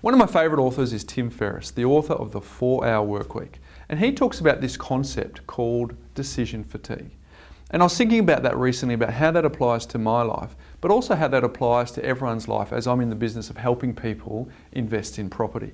One of my favourite authors is Tim Ferriss, the author of The 4-Hour Workweek. And he talks about this concept called decision fatigue. And I was thinking about that recently, about how that applies to my life, but also how that applies to everyone's life as I'm in the business of helping people invest in property.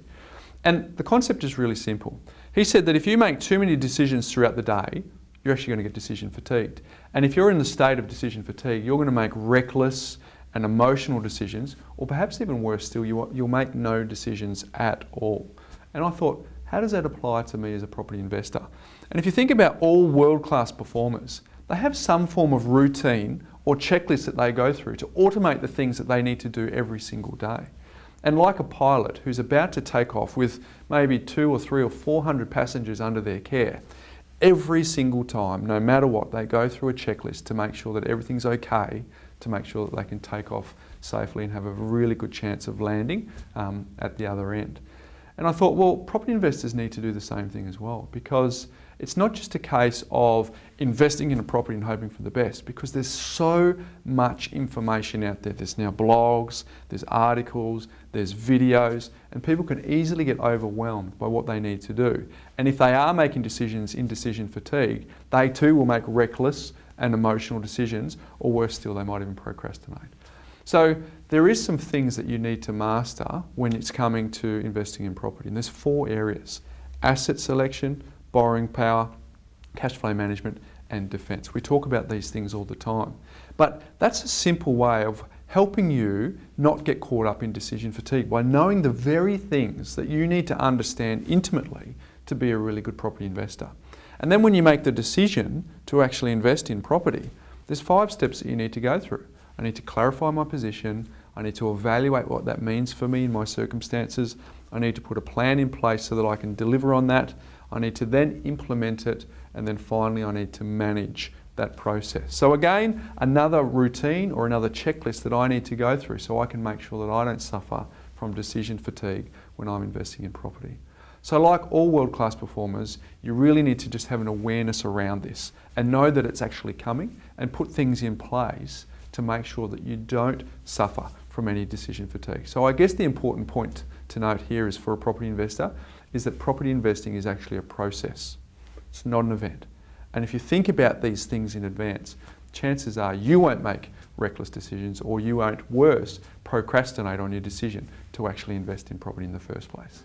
And the concept is really simple. He said that if you make too many decisions throughout the day, you're actually going to get decision fatigued. And if you're in the state of decision fatigue, you're going to make reckless and emotional decisions, or perhaps even worse still, you'll make no decisions at all. And I thought, how does that apply to me as a property investor? And if you think about all world-class performers, they have some form of routine or checklist that they go through to automate the things that they need to do every single day. And like a pilot who's about to take off with maybe 200 or 300 or 400 passengers under their care, every single time, no matter what, they go through a checklist to make sure that everything's okay, to make sure that they can take off safely and have a really good chance of landing at the other end. And I thought, well, property investors need to do the same thing as well, because it's not just a case of investing in a property and hoping for the best, because there's so much information out there. There's now blogs, there's articles, there's videos, and people can easily get overwhelmed by what they need to do. And if they are making decisions in decision fatigue, they too will make reckless and emotional decisions, or worse still, they might even procrastinate. So there is some things that you need to master when it's coming to investing in property. And there's 4 areas: asset selection, borrowing power, cash flow management, and defence. We talk about these things all the time. But that's a simple way of helping you not get caught up in decision fatigue by knowing the very things that you need to understand intimately to be a really good property investor. And then when you make the decision to actually invest in property, there's 5 steps that you need to go through. I need to clarify my position. I need to evaluate what that means for me in my circumstances. I need to put a plan in place so that I can deliver on that. I need to then implement it, and then finally I need to manage that process. So again, another routine or another checklist that I need to go through so I can make sure that I don't suffer from decision fatigue when I'm investing in property. So like all world-class performers, you really need to just have an awareness around this and know that it's actually coming, and put things in place to make sure that you don't suffer from any decision fatigue. So I guess the important point to note here is, for a property investor, is that property investing is actually a process. It's not an event. And if you think about these things in advance, chances are you won't make reckless decisions, or you won't, worse, procrastinate on your decision to actually invest in property in the first place.